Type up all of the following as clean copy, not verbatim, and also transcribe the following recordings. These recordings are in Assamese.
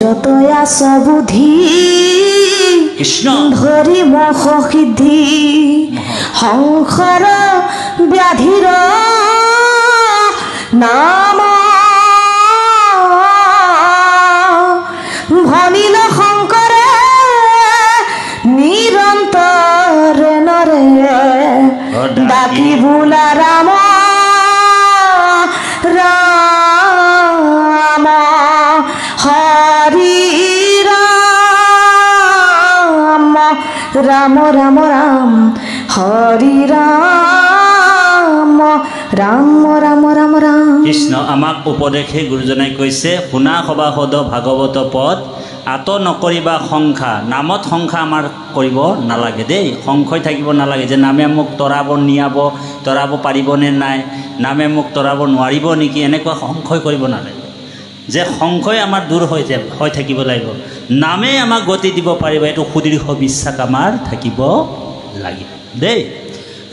যতই আছ বুদ্ধি কৃষ্ণ ধৰি মহ সিদ্ধি সংসাৰ ব্যাধিৰ নাম ভনিল শংকৰে নিৰন্তৰ নৰে ডাকি বোলা ৰাম ৰাম হৰি ৰাম ৰাম ৰাম ৰাম হৰি ৰাম ৰাম ৰাম ৰাম ৰাম। কৃষ্ণ আমাক উপদেশে গুৰুজনাই কৈছে শুনা সবাসদ ভাগৱত পদ আত নকৰিবা সংখ্যা নামত সংখ্যা আমাৰ কৰিব নালাগে দেই সংশয় থাকিব নালাগে যে নামে মোক তৰাব নিয়াব তৰাব পাৰিবনে নাই নামে মোক তৰাব নোৱাৰিব নেকি এনেকুৱা সংশয় কৰিব নালাগে যে সংশয় আমাৰ দূৰ হৈ থাকিব লাগিব নামে আমাক গতি দিব পাৰিব এইটো সুদৃঢ় বিশ্বাস আমাৰ থাকিব লাগিব দেই।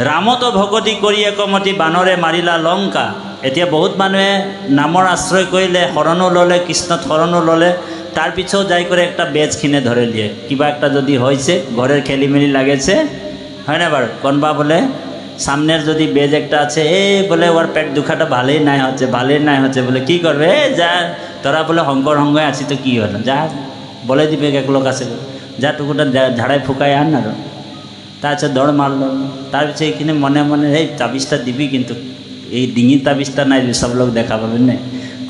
ৰামত ভকতি কৰি একমতি বানৰে মাৰিলা লংকা। এতিয়া বহুত মানুহে নামৰ আশ্ৰয় কৰিলে শৰণো ল'লে কৃষ্ণত শৰণো ল'লে তার পিছেও যাই করে একটা বেজ কিনে ধরে নিয়ে কিবা একটা যদি হয়েছে ঘরের খেলিমেলি লাগেছে হয় না বার কোনবা বলে সামনের যদি বেজ একটা আছে বলে ওর পেট দুখাটা ভালোই নাই হচ্ছে বলে কি করবে যা তোরা বলে হংকর হঙ্গয় আছি তো কি হলো যা বলে দিবে এক লোক আছে যা টুকুটা ঝাড়াই ফুকাই আন না তাছাড়া দৌড় মারলো তার পিছিয়ে এখানে মনে মনে এই তাবিজটা দিবি কিন্তু এই ডিঙির তাবিজটা নাই সব লোক দেখা পাবেন না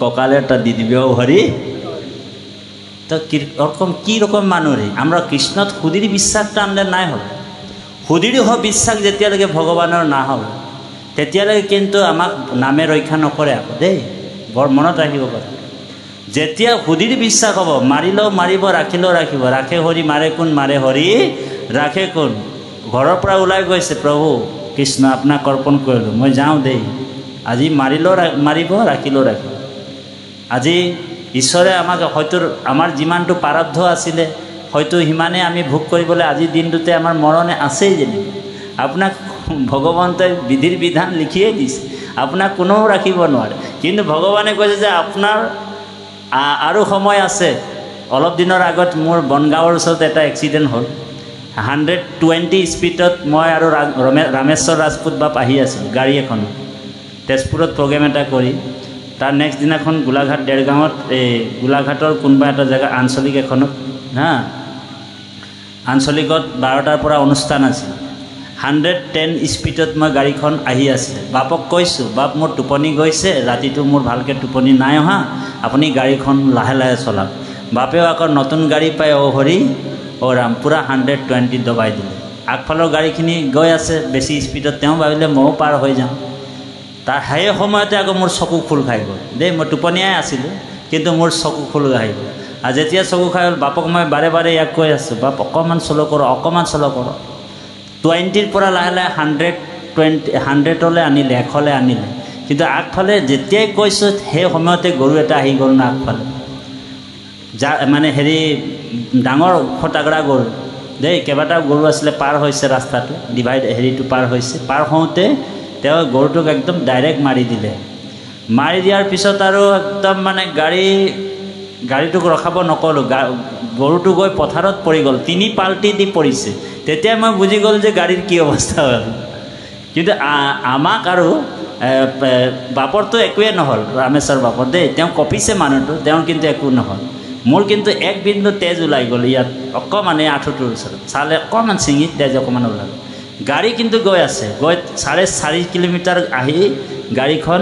ককালেরটা দিয়ে দিবে ও হরি তো কীরকম কীরকম মানুষে আমরা কৃষ্ণত সুদৃঢ় বিশ্বাসটা আমাদের নাই হবে সুদৃঢ় বিশ্বাস যেতিয়ালৈকে ভগৱানৰ না হ'ব তেতিয়ালৈকে কিন্তু আমাক নামে ৰক্ষা নকৰে আকৌ দেই বৰ মনত ৰাখিব পাৰে যেতিয়া সুদৃঢ় বিশ্বাস হ'ব মাৰিলেও মাৰিব ৰাখিলেও ৰাখিব ৰাখে হৰি মাৰে কোন মাৰে হৰি ৰাখে কোন ঘৰৰ পৰা ওলাই গৈছে প্ৰভু কৃষ্ণ আপোনাক অৰ্পণ কৰিলোঁ মই যাওঁ দেই আজি মাৰিলেও মাৰিব ৰাখিলেও ৰাখিব আজি ঈশ্বৰে আমাক হয়তো আমাৰ যিমানটো প্ৰাৰব্ধ আছিলে হয়তো সিমানে আমি ভোগ কৰিবলৈ আজিৰ দিনটোতে আমাৰ মৰণে আছেই যেন আপোনাক ভগৱন্তই বিধিৰ বিধান লিখিয়ে দিছে আপোনাক কোনেও ৰাখিব নোৱাৰে কিন্তু ভগৱানে কৈছে যে আপোনাৰ আৰু সময় আছে অলপ দিনৰ আগত মোৰ বনগাঁৱৰ ওচৰত এটা এক্সিডেণ্ট হ'ল 120 স্পীডত মই আৰু ৰামেশ্বৰ ৰাজপুত বাপ আহি আছিলোঁ গাড়ী এখন তেজপুৰত প্ৰগ্ৰেম এটা কৰি তাৰ নেক্সট দিনাখন গোলাঘাট দেৰগাঁৱত এই গোলাঘাটৰ কোনোবা এটা জেগা আঞ্চলিক এখনত হা আঞ্চলিকত 12টাৰ পৰা অনুষ্ঠান আছিল 110 স্পীডত মই গাড়ীখন আহি আছিলে বাপক কৈছোঁ বাপ মোৰ টোপনি গৈছে ৰাতিটো মোৰ ভালকৈ টোপনি নাই অহা আপুনি গাড়ীখন লাহে লাহে চলাওক বাপেও আকৌ নতুন গাড়ী পাই অ হৰি অ ৰাম পূৰা 120 দবাই দিলে আগফালৰ গাড়ীখিনি গৈ আছে বেছি স্পীডত তেওঁ ভাবিলে ময়ো পাৰ হৈ যাওঁ তাৰ সেই সময়তে আকৌ মোৰ চকু খোল খাই গ'ল দেই মই টোপনিয়াই আছিলোঁ কিন্তু মোৰ চকু খোল খাই গ'ল আৰু যেতিয়া চকু খাই গ'ল বাপক মই বাৰে বাৰে ইয়াক কৈ আছোঁ বাপ অকণমান চল' কৰক 20ৰ পৰা লাহে লাহে 100লৈ আনিলে 100লৈ আনিলে কিন্তু আগফালে যেতিয়াই কৈছোঁ সেই সময়তে গৰু এটা আহি গ'ল না আগফালে যা মানে হেৰি ডাঙৰ ফটাগৰা গৰু দেই কেইবাটাও গৰু আছিলে পাৰ হৈছে ৰাস্তাটো ডিভাইড হেৰিটো পাৰ হৈছে পাৰ হওঁতে তেওঁ গৰুটোক একদম ডাইৰেক্ট মাৰি দিলে মাৰি দিয়াৰ পিছত আৰু একদম মানে গাড়ীটোক ৰখাব নক'লোঁ গৰুটো গৈ পথাৰত পৰি গ'ল 3 পাল্টি দি পৰিছে তেতিয়া মই বুজি গ'ল যে গাড়ীৰ কি অৱস্থা হ'ল কিন্তু আমাক আৰু বাপৰটো একোৱে নহ'ল ৰামেশ্বৰ বাপৰ দেই তেওঁ কঁপিছে মানুহটো তেওঁৰ কিন্তু একো নহ'ল মোৰ কিন্তু এক বিন্দু তেজ ওলাই গ'ল ইয়াত অকণমানে আঁঠুটোৰ ওচৰত চালে অকণমান ছিঙি তেজ অকণমান ওলাল গাড়ী কিন্তু গৈ আছে গৈ 4.5 কিলোমিটাৰ আহি গাড়ীখন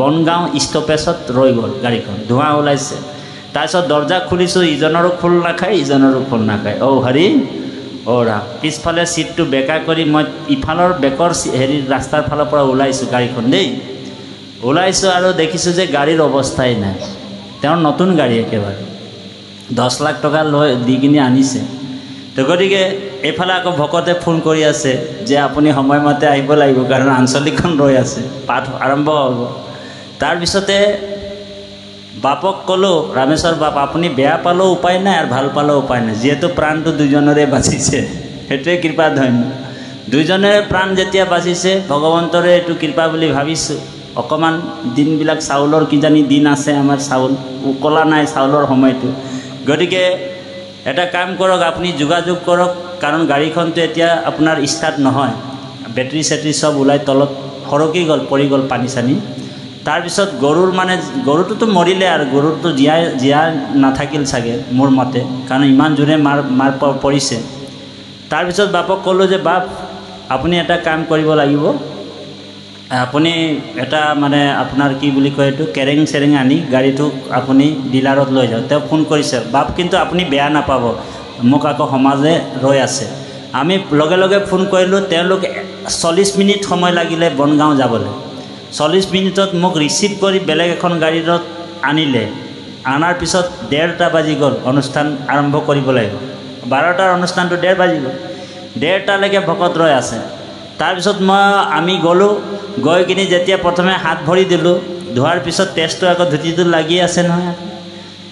বনগাঁও ষ্টপেজত ৰৈ গ'ল গাড়ীখন ধোঁৱা ওলাইছে তাৰপিছত দৰ্জা খুলিছোঁ ইজনৰো খোল নাখায় ইজনৰো খোল নাখায় অ হৰি অ ৰাম পিছফালে চিটটো বেকা কৰি মই ইফালৰ বেকৰ হেৰি ৰাস্তাৰ ফালৰ পৰা ওলাইছোঁ গাড়ীখন দেই ওলাইছোঁ আৰু দেখিছোঁ যে গাড়ীৰ অৱস্থাই নাই তেওঁৰ নতুন গাড়ী একেবাৰে 10 লাখ টকা লৈ দি কিনি আনিছে তো গতিকে এইফালে আকৌ ভকতে ফোন কৰি আছে যে আপুনি সময়মতে আহিব লাগিব কাৰণ আঞ্চলিকখন ৰৈ আছে পাঠ আৰম্ভ হ'ব তাৰপিছতে বাপক ক'লোঁ ৰামেশ্বৰ বাপ আপুনি বেয়া পালেও উপায় নাই আৰু ভাল পালেও উপায় নাই যিহেতু প্ৰাণটো দুজনৰে বাচিছে সেইটোৱে কৃপা ধন্য দুজনৰে প্ৰাণ যেতিয়া বাচিছে ভগৱন্তৰে এইটো কৃপা বুলি ভাবিছোঁ অকণমান দিনবিলাক চাউলৰ কিজানি দিন আছে আমাৰ চাউল উকলা নাই চাউলৰ সময়টো গতিকে এটা কাম কৰক, আপুনি যোগাযোগ কৰক, কাৰণ গাড়ীখনটো এতিয়া আপোনাৰ ষ্টাৰ্ট নহয়, বেটাৰী চেটাৰী চব ওলাই তলত সৰকি গ'ল, পৰি গ'ল পানী চানী। তাৰপিছত গৰুৰ মানে গৰুটোতো মৰিলে আৰু গৰুটো জীয়াই নাথাকিল চাগে মোৰ মতে, কাৰণ ইমান জোৰে মাৰ পৰিছে। তাৰপিছত বাপক ক'লোঁ যে বাপ আপুনি এটা কাম কৰিব লাগিব, আপুনি এটা মানে আপোনাৰ কি বুলি কয় এইটো কেৰেং চেৰেং আনি গাড়ীটো আপুনি ডিলাৰত লৈ যাওক। তেওঁ ফোন কৰিছে, বাপ কিন্তু আপুনি বেয়া নাপাব, মোক আকৌ সমাজে ৰৈ আছে। আমি লগে লগে ফোন কৰিলোঁ, তেওঁলোক 40 মিনিট সময় লাগিলে বনগাঁও যাবলৈ। 40 মিনিটত মোক ৰিচিভ কৰি বেলেগ এখন গাড়ীত আনিলে। আনাৰ পিছত 1:30 বাজি গ'ল, অনুষ্ঠান আৰম্ভ কৰিব লাগিব। 12টাৰ অনুষ্ঠানটো 1:30 বাজি গ'ল, 1:30লৈকে ভকত ৰৈ আছে। তাৰপিছত আমি গ'লোঁ, গৈ কিনি যেতিয়া প্ৰথমে হাত ভৰি দিলোঁ, ধোৱাৰ পিছত তেজটো আকৌ ধুতিটো লাগি আছে নহয়।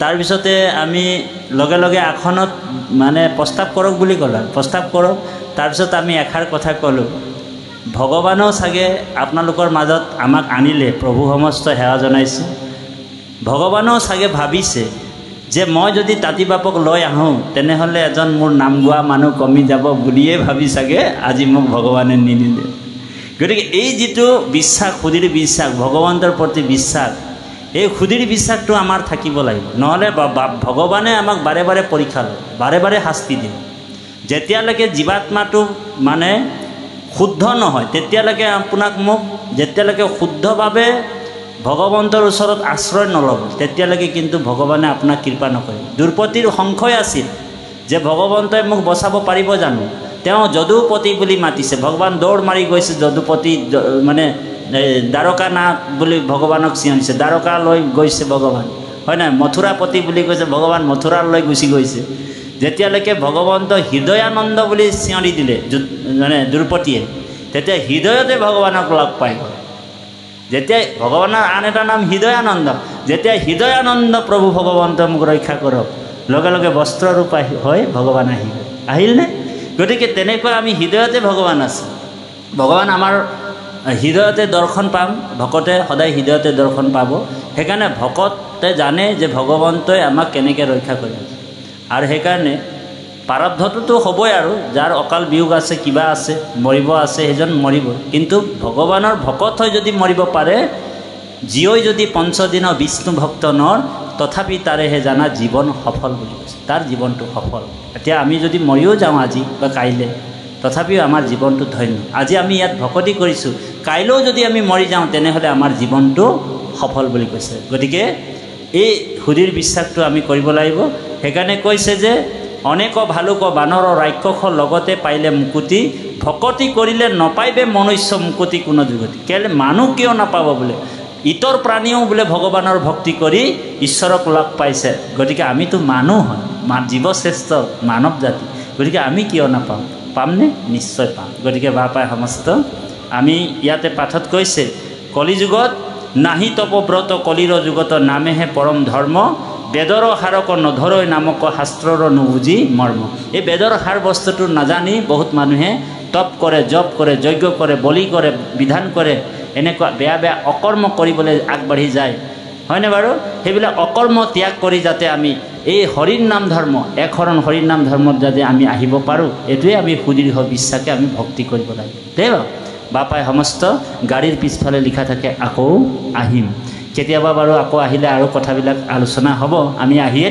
তাৰপিছতে আমি লগে লগে আসনত মানে প্ৰস্তাৱ কৰক বুলি ক'লে, প্ৰস্তাৱ কৰক। তাৰপিছত আমি এষাৰ কথা ক'লোঁ, ভগৱানেও চাগে আপোনালোকৰ মাজত আমাক আনিলে, প্ৰভু সমস্ত সেৱা জনাইছোঁ। ভগৱানেও চাগে ভাবিছে যে মই যদি তাঁতি বাপক লৈ আহোঁ তেনেহ'লে এজন মোৰ নাম গোৱা মানুহ কমি যাব বুলিয়ে ভাবি চাগে আজি মোক ভগৱানে নিনিলে। গতিকে এই যিটো বিশ্বাস, সুদৃঢ় বিশ্বাস, ভগৱন্তৰ প্ৰতি বিশ্বাস, এই সুদৃঢ় বিশ্বাসটো আমাৰ থাকিব লাগিব। নহ'লে ভগৱানে আমাক বাৰে বাৰে পৰীক্ষা লয়, বাৰে বাৰে শাস্তি দিয়ে। যেতিয়ালৈকে জীৱাত্মাটো মানে শুদ্ধ নহয় তেতিয়ালৈকে আপোনাক মোক, যেতিয়ালৈকে শুদ্ধভাৱে ভগৱন্তৰ ওচৰত আশ্ৰয় নল'ব তেতিয়ালৈকে কিন্তু ভগৱানে আপোনাক কৃপা নকৰে। দ্ৰুপদীৰ সংশয় আছিল যে ভগৱন্তই মোক বচাব পাৰিব জানো। তেওঁ যদুপতি বুলি মাতিছে, ভগৱান দৌৰ মাৰি গৈছে যদুপতি, মানে দ্বাৰকা নাথ বুলি ভগৱানক চিঞৰিছে, দ্বাৰকা লৈ গৈছে ভগৱান, হয় নাই? মথুৰাপতি বুলি কৈছে, ভগৱান মথুৰালৈ গুচি গৈছে। যেতিয়ালৈকে ভগৱন্ত হৃদয়ানন্দ বুলি চিঞৰি দিলে মানে দ্ৰুপদীয়ে, তেতিয়া হৃদয়তে ভগৱানক লগ পাই গ'ল। যেতিয়া ভগৱানৰ আন এটা নাম হৃদয়ানন্দ, যেতিয়া হৃদয়ানন্দ প্ৰভু ভগৱন্ত মোক ৰক্ষা কৰক, লগে লগে বস্ত্ৰৰূপ হৈ ভগৱান আহিল নে? গতিকে তেনেকুৱা আমি হৃদয়তে ভগৱান আছে, ভগৱান আমাৰ হৃদয়তে দৰ্শন পাম, ভকতে সদায় হৃদয়তে দৰ্শন পাব। সেইকাৰণে ভকতে জানে যে ভগৱন্তই আমাক কেনেকৈ ৰক্ষা কৰে। আৰু সেইকাৰণে প্ৰাৰব্ধটোতো হ'বই, আৰু যাৰ অকাল বিয়োগ আছে, কিবা আছে, মৰিব আছে, সেইজন মৰিব। কিন্তু ভগৱানৰ ভকত হৈ যদি মৰিব পাৰে, জীয়ই যদি 5 দিন বিষ্ণু ভক্ত নৰ, তথাপি তাৰেহে জানা জীৱন সফল বুলি কৈছে, তাৰ জীৱনটো সফল। এতিয়া আমি যদি মৰিও যাওঁ আজি বা কাইলৈ, তথাপিও আমাৰ জীৱনটো ধন্য। আজি আমি ইয়াত ভকতি কৰিছোঁ, কাইলৈও যদি আমি মৰি যাওঁ তেনেহ'লে আমাৰ জীৱনটো সফল বুলি কৈছে। গতিকে এই সুদৃঢ় বিশ্বাসটো আমি কৰিব লাগিব। সেইকাৰণে কৈছে যে অনেক ভালুক বানৰ ৰাক্ষস লগতে পাইলে মুকুতি, ভকতি কৰিলে নপাইবে মনুষ্য মুকুতি কোনো যুগতি। কেলে মানুহ কিয় নাপাব বোলে, ইতৰ প্ৰাণীও বোলে ভগৱানৰ ভক্তি কৰি ঈশ্বৰক লগ পাইছে। গতিকে আমিতো মানুহ হয়, জীৱশ্ৰেষ্ঠ মানৱ জাতি, গতিকে আমি কিয় নাপাম? পামনে? নিশ্চয় পাম। গতিকে বাপাই সমস্ত আমি ইয়াতে পাঠত কৈছে, কলিযুগত নাহি তপব্ৰত কলিৰ যুগত নামেহে পৰম ধৰ্ম, বেদৰ হাৰক নধৰৈ নামক শাস্ত্ৰৰ নুবুজি মৰ্ম। এই বেদৰ সাৰ বস্তুটো নাজানি বহুত মানুহে তপ কৰে, জপ কৰে, যজ্ঞ কৰে, বলি কৰে, বিধান কৰে, এনেকুৱা বেয়া বেয়া অকৰ্ম কৰিবলৈ আগবাঢ়ি যায়, হয়নে বাৰু? সেইবিলাক অকৰ্ম ত্যাগ কৰি যাতে আমি এই হৰিৰ নাম ধৰ্ম, এক শৰণ হৰিৰ নাম ধৰ্মত যাতে আমি আহিব পাৰোঁ, এইটোৱে আমি সুদৃঢ় বিশ্বাসে আমি ভক্তি কৰিব লাগে। দেই বাপাই সমস্ত গাড়ীৰ পিছফালে লিখা থাকে আকৌ আহিম। কেতিয়াবা বাৰু আকৌ আহিলে আৰু কথাবিলাক আলোচনা হ'ব, আমি আহিয়ে